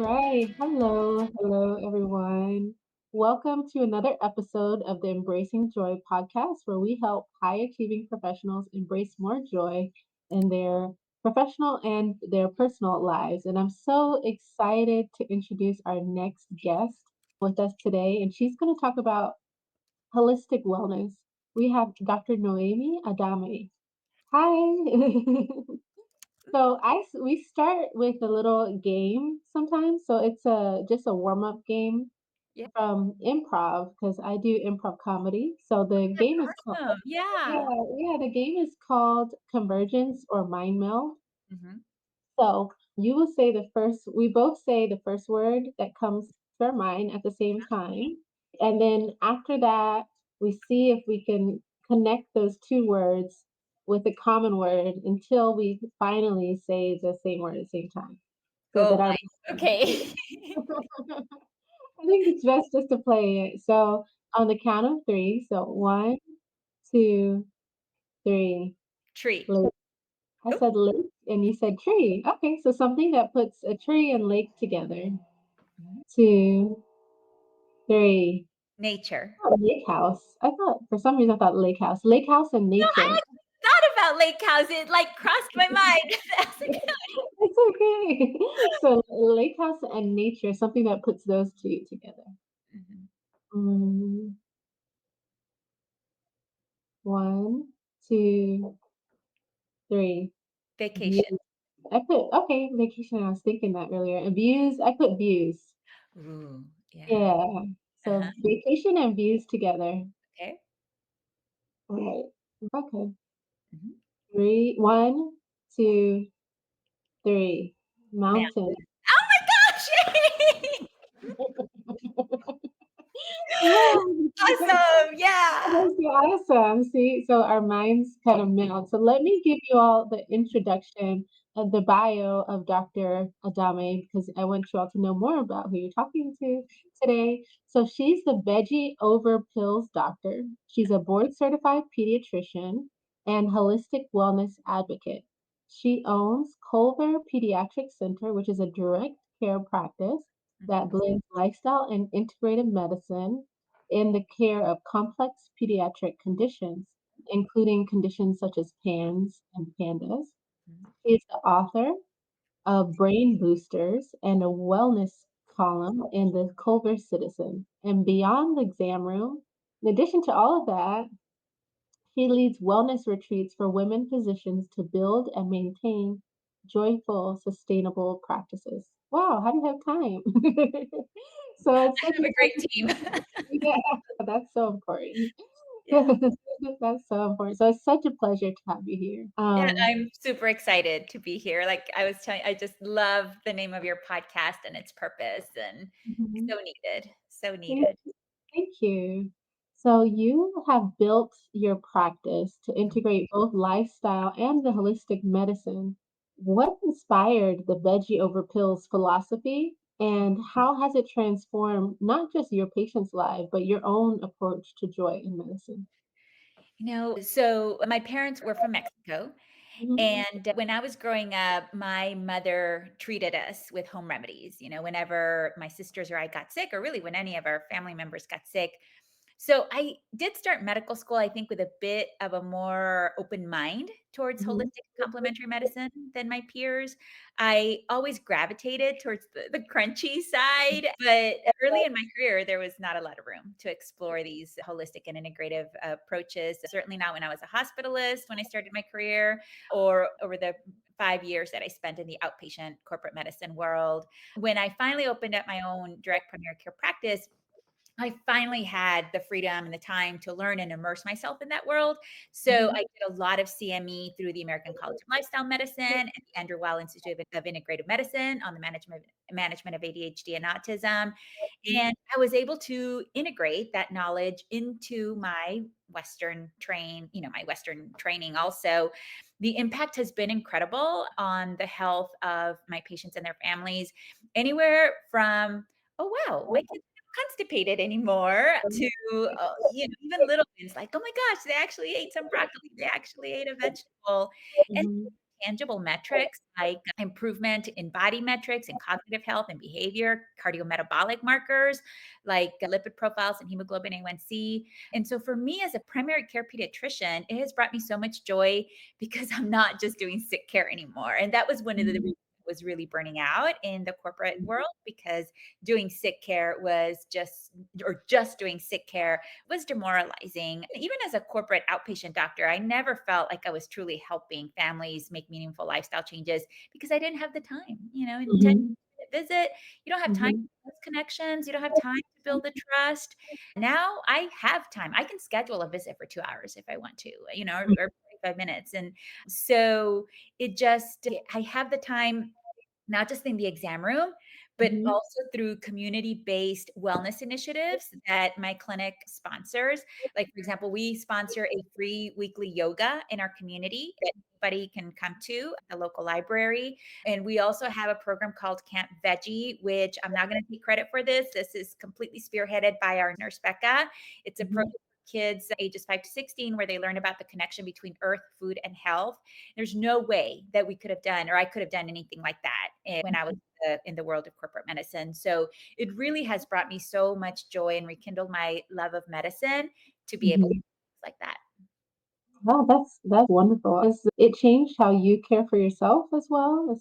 Right. Hello, everyone. Welcome to another episode of the Embracing Joy podcast, where we help high achieving professionals embrace more joy in their professional and their personal lives. And I'm so excited to introduce our next guest with us today, and she's going to talk about holistic wellness. We have Dr. Noemi Adame. Hi. We start with a little game sometimes. So it's a just a warm-up game Yeah, from improv because I do improv comedy. So the that's game is called awesome. yeah, Yeah. yeah, the game is called Convergence or Mind Meld. Mhm. So you will say the first we both say the first word that comes to our mind at the same time. And then after that, we see if we can connect those two words with a common word until we finally say the same word at the same time. So Oh that our my. Okay. I think it's best just to play it. So on the count of three. So one, two, three. Tree. Lake. I Oh, said lake and you said tree. Okay, so something that puts a tree and lake together. mhm. Two, three. Nature. Oh, lake house. I thought for some reason I thought lake house. Lake house and No, nature. I actually thought about lake house. It, like, crossed my mind. That's a good. It's okay. So lake house and nature, something that puts those two together. Mhm. Mm, one, two, three. Views. Vacation. I put okay, vacation. I was thinking that earlier. And views. I put views. Ooh, yeah. Yeah. Uh-huh. So vacation and views together. Okay. Right. Okay. Mhm. Three. One, two, three. Mountain. Mountain. Oh my gosh! Yeah. Awesome. Yeah. That's awesome. See, so our minds kind of meld. So let me give you all the introduction of the bio of Dr. Adame because I want you all to know more about who you're talking to today. So she's the Veggie Over Pills doctor. She's a board certified pediatrician and holistic wellness advocate. She owns Culver Pediatric Center, which is a direct care practice that Mhm. blends lifestyle and integrative medicine in the care of complex pediatric conditions, including conditions such as PANS and PANDAS. Mhm. He is the author of Brain Boosters and a wellness column in the Culver Citizen. And beyond the exam room, in addition to all of that, he leads wellness retreats for women physicians to build and maintain joyful, sustainable practices. Wow, how do you have time? So it's I such have a great team. yeah, that's so important. Yeah. That's so important. So it's such a pleasure to have you here. Yeah, I'm super excited to be here. Like I was telling I just love the name of your podcast and its purpose and Mhm. so needed, so Thank needed. thank you. So you have built your practice to integrate both lifestyle and the holistic medicine. What inspired the Veggie Over Pills philosophy, and how has it transformed not just your patient's life, but your own approach to joy in medicine? So my parents were from Mexico, Mhm. and when I was growing up, my mother treated us with home remedies. Whenever my sisters or I got sick, or really when any of our family members got sick. So I did start medical school, I think, with a bit of a more open mind towards Mhm. holistic complementary medicine than my peers. I always gravitated towards the crunchy side, but early in my career, there was not a lot of room to explore these holistic and integrative approaches. Certainly not when I was a hospitalist, when I started my career, or over the 5 years that I spent in the outpatient corporate medicine world. When I finally opened up my own direct primary care practice, I finally had the freedom and the time to learn and immerse myself in that world. So Mhm. I did a lot of CME through the American College of Lifestyle Medicine and the Andrew Weil Institute of Integrative Medicine on the management of ADHD and autism. And I was able to integrate that knowledge into my Western training also. The impact has been incredible on the health of my patients and their families, anywhere from, oh, wow, my kids constipated anymore to, even little things like, "Oh my gosh, they actually ate some broccoli. They actually ate a vegetable." And Mhm. tangible metrics like improvement in body metrics and cognitive health and behavior, cardiometabolic markers like lipid profiles and hemoglobin A1C. And so for me as a primary care pediatrician, it has brought me so much joy because I'm not just doing sick care anymore. And that was one of the Mhm. reasons I was really burning out in the corporate world because doing sick care was just doing sick care was demoralizing. Even as a corporate outpatient doctor, I never felt like I was truly helping families make meaningful lifestyle changes because I didn't have the time. In 10 Mhm. minute visit, you don't have time Mhm. to build connections, you don't have time to build the trust. Now I have time. I can schedule a visit for 2 hours if I want to, or 45 minutes. And so I have the time not just in the exam room, but Mhm. also through community-based wellness initiatives that my clinic sponsors. Like, for example, we sponsor a free weekly yoga in our community that anybody can come to at the local library. And we also have a program called Camp Veggie, which I'm not going to take credit for this. This is completely spearheaded by our nurse, Becca. It's a program Mhm. for kids ages 5 to 16 where they learn about the connection between earth, food, and health. There's no way that we could have done, or I could have done anything like that when I was in the world of corporate medicine. So it really has brought me so much joy and rekindled my love of medicine to be able to Mhm. do things like that. Wow, that's wonderful. Has it changed how you care for yourself as well?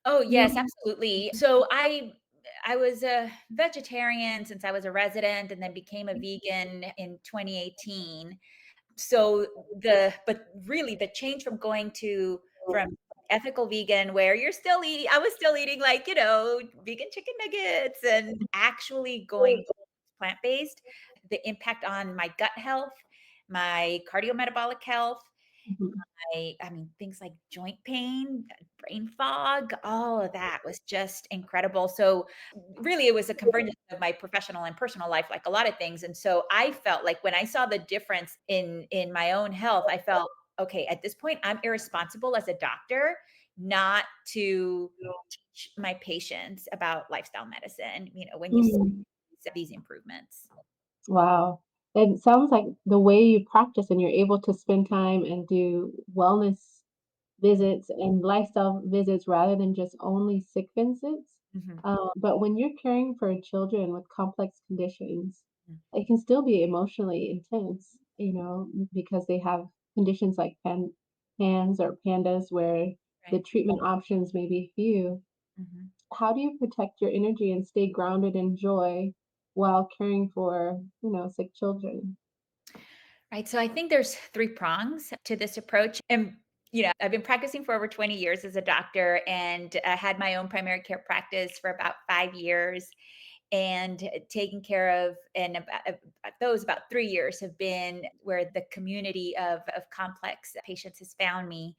Oh, yes, Mhm. absolutely. So I was a vegetarian since I was a resident and then became a vegan in 2018. So but really the change from going to from ethical vegan where you're still eating I was still eating like, vegan chicken nuggets and actually going plant-based, the impact on my gut health, my cardiometabolic health, Mhm. I mean, things like joint pain, brain fog, all of that was just incredible. So really it was a convergence of my professional and personal life, like a lot of things. And so I felt like when I saw the difference in my own health, I felt, okay, at this point, I'm irresponsible as a doctor not to teach my patients about lifestyle medicine, when you see Mm. these improvements. Wow. It sounds like the way you practice and you're able to spend time and do wellness visits and lifestyle visits rather than just only sick visits. Mhm. But when you're caring for children with complex conditions, Mm. it can still be emotionally intense, because they have conditions like PANS or PANDAS where the Right. treatment options may be few. Mhm. How do you protect your energy and stay grounded in joy while caring for, sick children? Right. So I think there's three prongs to this approach. And, I've been practicing for over 20 years as a doctor and I had my own primary care practice for about 5 years and taking care of, and those about 3 years have been where the community of complex patients has found me.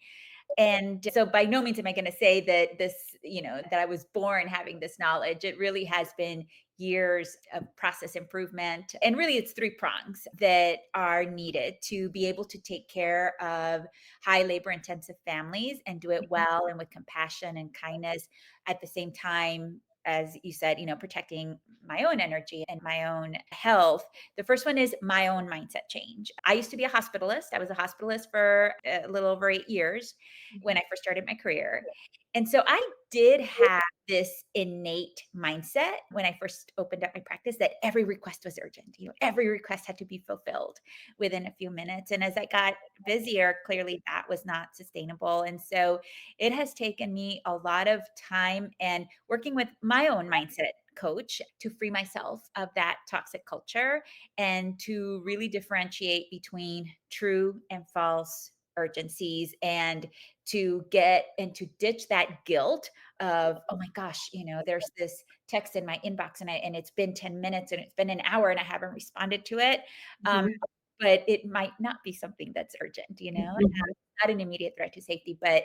And so by no means am I going to say that that I was born having this knowledge. It really has been years of process improvement. And really, it's three prongs that are needed to be able to take care of high labor intensive families and do it well and with compassion and kindness at the same time. As you said, protecting my own energy and my own health. The first one is my own mindset change. I used to be a hospitalist. I was a hospitalist for a little over 8 years when I first started my career. And so I did have this innate mindset when I first opened up my practice that every request was urgent. Every request had to be fulfilled within a few minutes. And as I got busier, clearly that was not sustainable. And so it has taken me a lot of time and working with my own mindset coach to free myself of that toxic culture and to really differentiate between true and false urgencies and to get and to ditch that guilt of, oh my gosh, there's this text in my inbox and it's been 10 minutes and it's been an hour and I haven't responded to it. um, Mhm. but it might not be something that's urgent, Mhm. not an immediate threat to safety, but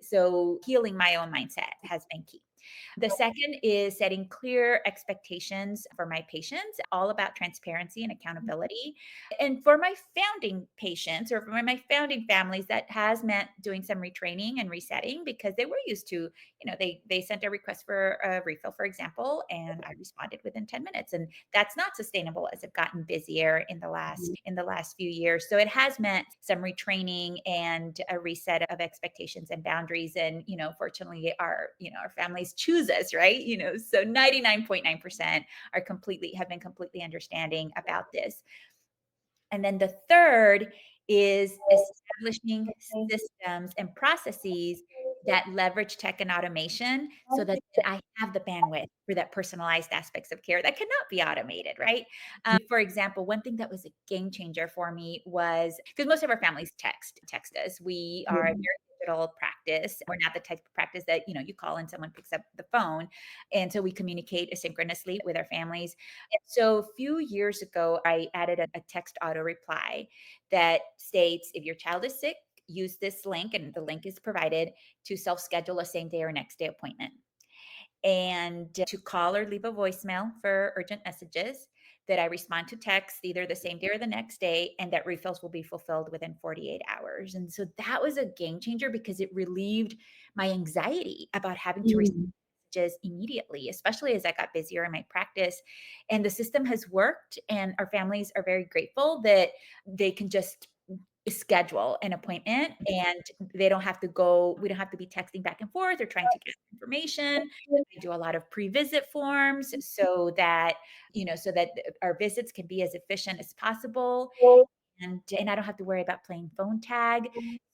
so healing my own mindset has been key. The second is setting clear expectations for my patients, all about transparency and accountability. And for my founding patients or for my founding families, that has meant doing some retraining and resetting because they were used to, they sent a request for a refill, for example, and I responded within 10 minutes. And that's not sustainable as I've gotten busier in the last few years. So it has meant some retraining and a reset of expectations and boundaries. And, fortunately our families choose us, right? So 99.9% have been completely understanding about this. And then the third is establishing systems and processes that leverage tech and automation so that I have the bandwidth for that personalized aspects of care that cannot be automated, right? For example, one thing that was a game changer for me was because most of our families text us. We are a very digital practice. We're not the type of practice that, you call and someone picks up the phone. And so we communicate asynchronously with our families. So a few years ago, I added a text auto reply that states if your child is sick, use this link, and the link is provided to self schedule a same day or next day appointment and to call or leave a voicemail for urgent messages that I respond to text either the same day or the next day, and that refills will be fulfilled within 48 hours. And so that was a game changer because it relieved my anxiety about having to respond Mm, to messages immediately, especially as I got busier in my practice. And the system has worked, and our families are very grateful that they can just schedule an appointment and we don't have to be texting back and forth or trying to get information. I do a lot of pre-visit forms so that our visits can be as efficient as possible, and I don't have to worry about playing phone tag.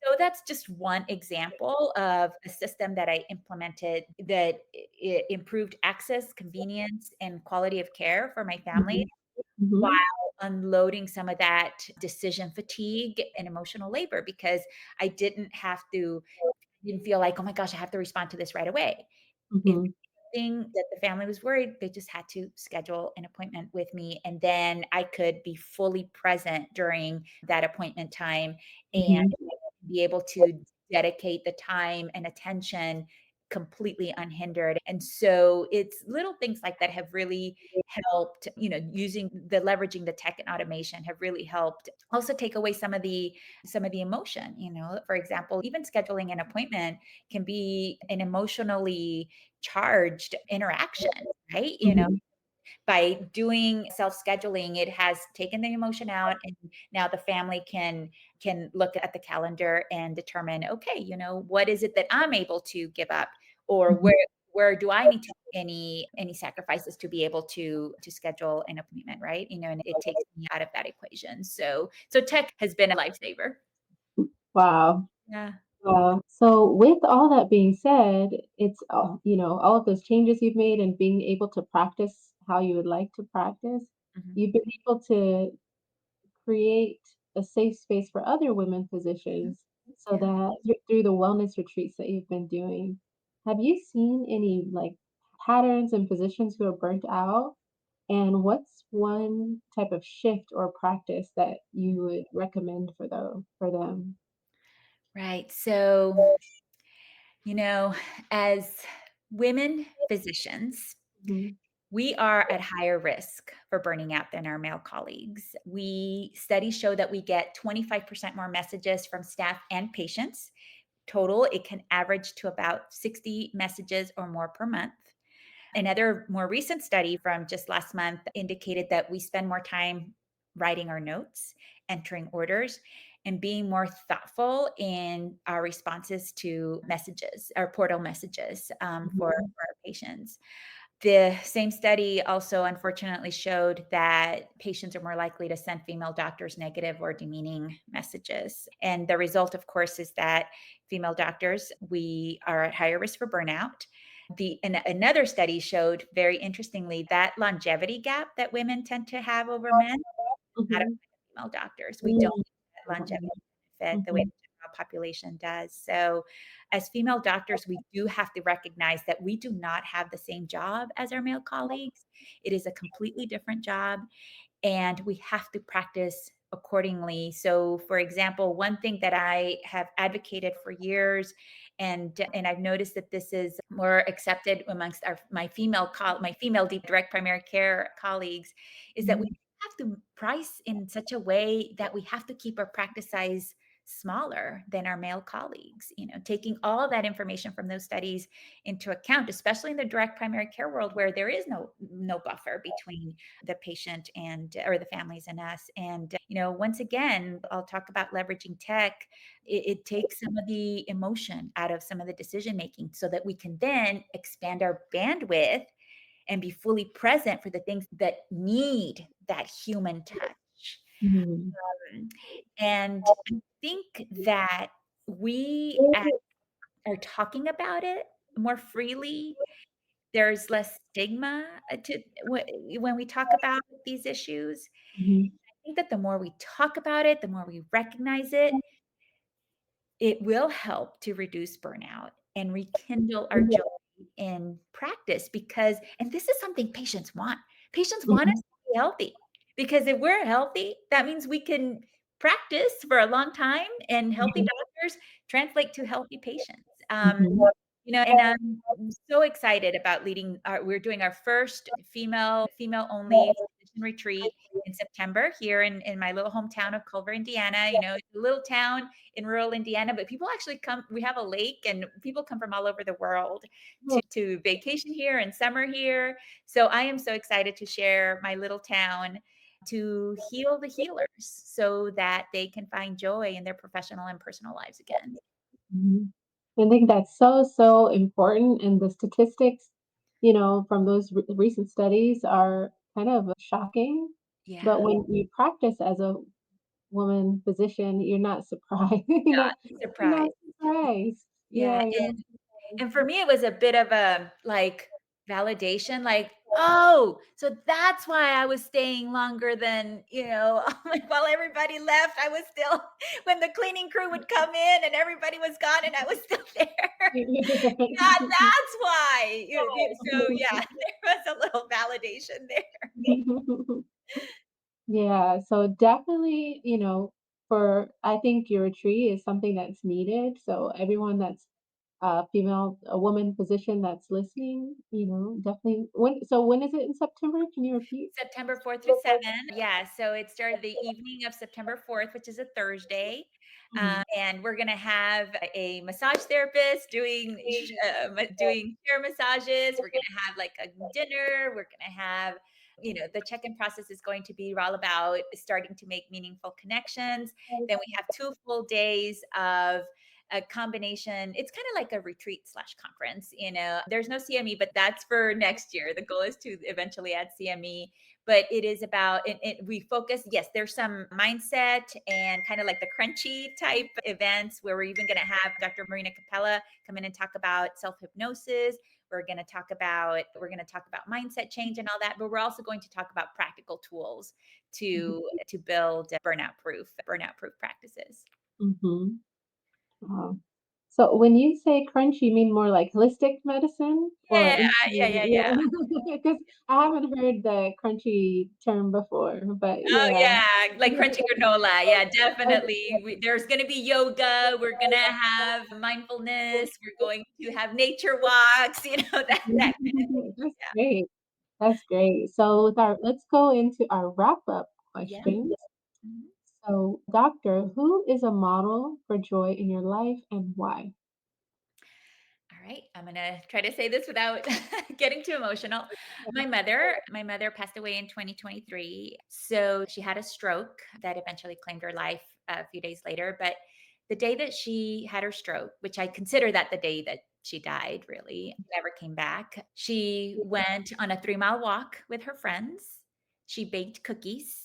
So that's just one example of a system that I implemented that improved access, convenience, and quality of care for my family mhm, while mhm, unloading some of that decision fatigue and emotional labor because I didn't feel like, "Oh my gosh, I have to respond to this right away." If mhm, anything that the family was worried, they just had to schedule an appointment with me, and then I could be fully present during that appointment time and mhm, be able to dedicate the time and attention completely unhindered. And so it's little things like that have really helped, leveraging the tech and automation have really helped also take away some of the emotion. For example, even scheduling an appointment can be an emotionally charged interaction, right? mhm, By doing self-scheduling, it has taken the emotion out, and now the family can look at the calendar and determine, okay, what is it that I'm able to give up, or mhm. where do I need to make any sacrifices to be able to schedule an appointment, right? And it takes me out of that equation. So tech has been a lifesaver. Wow. Yeah. Wow. So with all that being said, it's all of those changes you've made and being able to practice how you would like to practice, Mhm. you've been able to create a safe space for other women Mhm. physicians so Yeah. that through the wellness retreats that you've been doing, have you seen any like patterns in physicians who are burnt out? And what's one type of shift or practice that you would recommend for them? Right. So, you know, as women physicians, Mhm, we are at higher risk for burning out than our male colleagues. Studies show that we get 25% more messages from staff and patients. Total, it can average to about 60 messages or more per month. Another more recent study from just last month indicated that we spend more time writing our notes, entering orders, and being more thoughtful in our responses to messages, our portal messages for mhm, our patients. The same study also unfortunately showed that patients are more likely to send female doctors negative or demeaning messages. And the result, of course, is that female doctors, we are at higher risk for burnout. Another study showed very interestingly that longevity gap that women tend to have over men not mhm, affect female doctors. We don't mm, get that longevity benefit the way mhm, the general population does. So, as female doctors, we do have to recognize that we do not have the same job as our male colleagues. It is a completely different job, and we have to practice accordingly. So, for example, one thing that I have advocated for years, and I've noticed that this is more accepted amongst my female deep direct primary care colleagues, is that we Mhm. have to price in such a way that we have to keep our practice size smaller than our male colleagues, taking all that information from those studies into account, especially in the direct primary care world where there is no buffer between the patient and or the families and us. And once again, I'll talk about leveraging tech. It takes some of the emotion out of some of the decision making so that we can then expand our bandwidth and be fully present for the things that need that human touch. Mhm. Um, and I think that we are talking about it more freely. There's less stigma when we talk about these issues. Mhm. I think that the more we talk about it, the more we recognize it, it will help to reduce burnout and rekindle our joy in practice because and this is something patients want. Patients want us Mhm. to be healthy because if we're healthy, that means we can practice for a long time and healthy Mhm. doctors translate to healthy patients. Mhm. And I'm so excited about we're doing our first female only physician retreat in September here in my little hometown of Culver, Indiana. It's a little town in rural Indiana, but people actually come. We have a lake, and people come from all over the world to vacation here and summer here. So I am so excited to share my little town to heal the healers so that they can find joy in their professional and personal lives again. Mhm. I think that's so, so important, and the statistics, from those recent studies are kind of shocking. But Yeah. when you practice as a woman physician, you're not surprised. You're not Surprise. surprised. Yeah, Yeah, you're not surprised. and for me, it was a bit of a, like, validation, like, "Oh, so that's why I was staying longer than," like, while everybody left, I was still when the cleaning crew would come in and everybody was gone and I was still there. Yeah, that's why. So, yeah, there was a little validation there. Yeah, so definitely, for I think your tree is something that's needed. So everyone that's a woman physician that's listening, definitely when is it in September? Can you repeat? September 4th through 7th. Yeah, so it started the evening of September 4th, which is a Thursday. Mhm. And we're gonna have a massage therapist doing chair massages. We're gonna have like a dinner. We're gonna have, the check-in process is going to be all about starting to make meaningful connections. Then we have 2 full days of a combination. It's kind of like a retreat slash conference. There's no CME, but that's for next year. The goal is to eventually add CME, but it is about we focus. Yes, there's some mindset and kind of like the crunchy type events where we're even going to have Dr. Marina Capella come in and talk about self hypnosis. We're going to talk about mindset change and all that, but we're also going to talk about practical tools to build burnout proof practices. Mhm. So when you say crunch, you mean more like holistic medicine or Yeah, yeah, integrative? yeah, Yeah, yeah. because I haven't heard the crunchy term before, but Oh, yeah. yeah, like crunchy granola. Yeah, definitely. There's gonna be yoga, we're gonna have mindfulness, we're going to have nature walks, that kind of thing. That's great. That's great. So let's go into our wrap-up Yeah. questions. Mhm. So, doctor, who is a model for joy in your life and why? All right, I'm gonna try to say this without getting too emotional. My mother passed away in 2023. So she had a stroke that eventually claimed her life a few days later. But the day that she had her stroke, which I consider that the day that she died, really never came back. She went on a 3-mile walk with her friends. She baked cookies.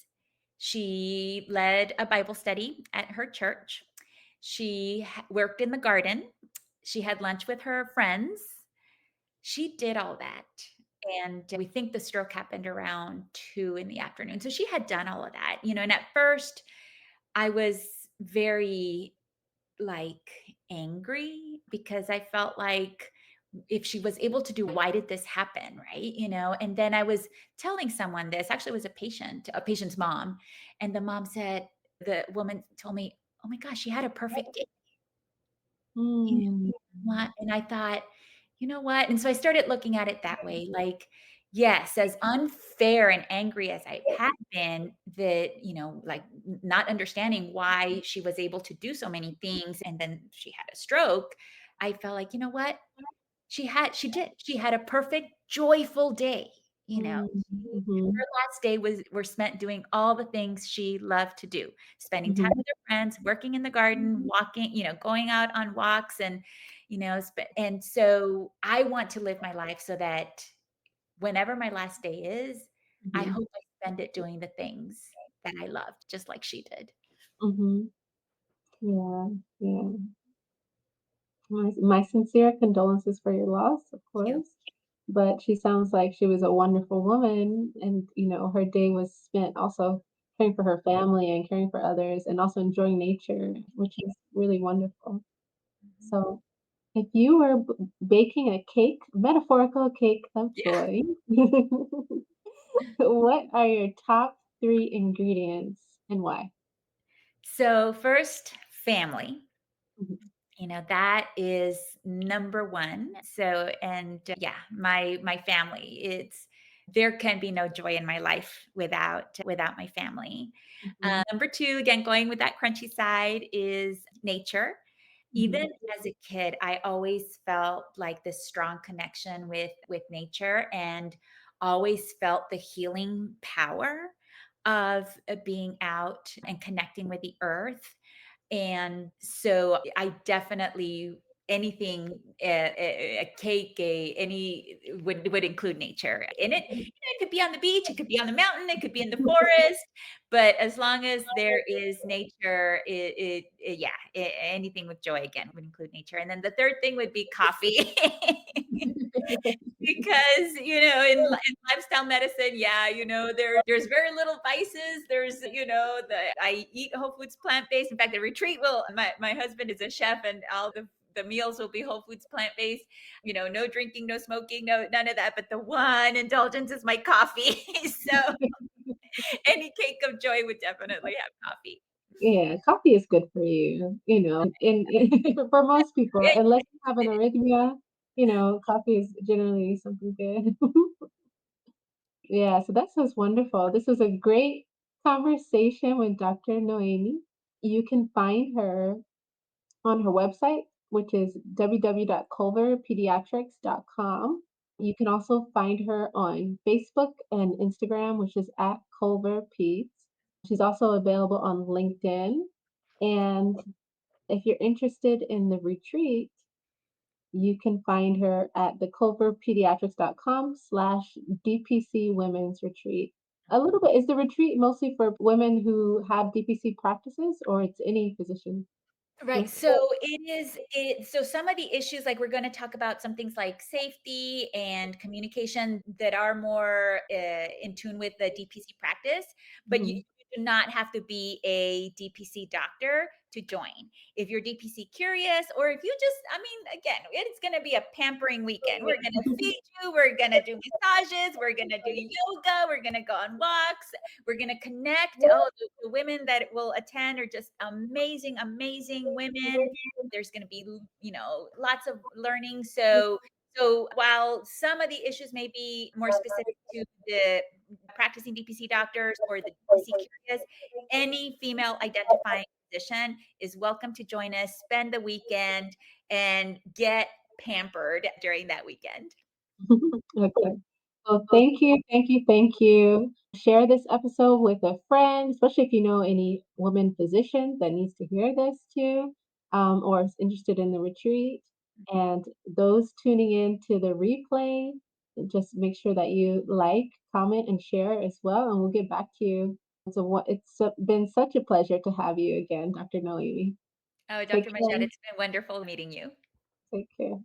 She led a Bible study at her church. She worked in the garden. She had lunch with her friends. She did all that, and we think the stroke happened around 2 in the afternoon. So she had done all of that, and at first, I was very, like, angry because I felt like, if she was able to do, why did this happen? Right. And then I was telling someone this, actually, it was a patient's mom. And the mom said, the woman told me, oh my gosh, she had a perfect day. You know Mm, what? And I thought, you know what? And so I started looking at it that way. Like, yes, as unfair and angry as I had been, that, like not understanding why she was able to do so many things and then she had a stroke, I felt like, you know what? She had a perfect, joyful day, mm, her mhm, last day were spent doing all the things she loved to do, spending time mhm, with her friends, working in the garden, walking, going out on walks and, and so I want to live my life so that whenever my last day is, I mhm, hope I spend it doing the things that I loved, just like she did. mhm. Yeah, yeah. My sincere condolences for your loss, of You. course. But she sounds like she was a wonderful woman, and her day was spent also caring for her family and caring for others, and also enjoying nature, which is really wonderful. Mhm. So, if you were baking a cake, metaphorical cake of Yeah. joy, what are your top three ingredients and why? So first, family. Mhm, That is number 1. So, and yeah, my family, there can be no joy in my life without my family. mhm, Number 2, again, going with that crunchy side, is nature. Even mhm, as a kid, I always felt like this strong connection with nature, and always felt the healing power of being out and connecting with the earth. And so I definitely, anything, a cake, any would include nature. And it could be on the beach, it could be on the mountain, it could be in the forest, but as long as there is nature, yeah, anything with joy, again, would include nature. And then the third thing would be coffee. Because, in lifestyle medicine, yeah, there's very little vices. There's, I eat whole foods plant-based. In fact, the retreat my husband is a chef, and all the meals will be whole foods plant-based. No drinking, no smoking, no none of that. But the one indulgence is my coffee. So any cake of joy would definitely have coffee. Yeah, coffee is good for you, and for most people, Yeah, unless you have an arrhythmia, coffee is generally something good. Yeah, so that sounds wonderful. This was a great conversation with Dr. Noemi. You can find her on her website, which is www.culverpediatrics.com. You can also find her on Facebook and Instagram, which is at Culver Peds. She's also available on LinkedIn. And if you're interested in the retreat, you can find her at the culverpediatrics.com/DPC Women's Retreat. A little bit, is the retreat mostly for women who have DPC practices or it's any physician? Right. Yeah. So so some of the issues, like, we're going to talk about some things like safety and communication that are more in tune with the DPC practice, but you Mhm. do not have to be a DPC doctor to join. If you're DPC curious, or if you just, I mean, again, it's going to be a pampering weekend. We're going to feed you, we're going to do massages, we're going to do yoga, we're going to go on walks, we're going to connect. Oh, the women that will attend are just amazing, amazing women. There's going to be, lots of learning. So while some of the issues may be more specific to the practicing DPC doctors or the DPC curious, any female identifying physician is welcome to join us, spend the weekend, and get pampered during that weekend. Okay. Well, thank you, thank you, thank you. Share this episode with a friend, especially if you know any woman physician that needs to hear this too, or is interested in the retreat. And those tuning in to the replay, just make sure that you like, comment, and share as well, and we'll get back to you. So what been such a pleasure to have you again, Dr. Noemi. Oh, Take Dr. Majed, care. it's been wonderful meeting you. Take care.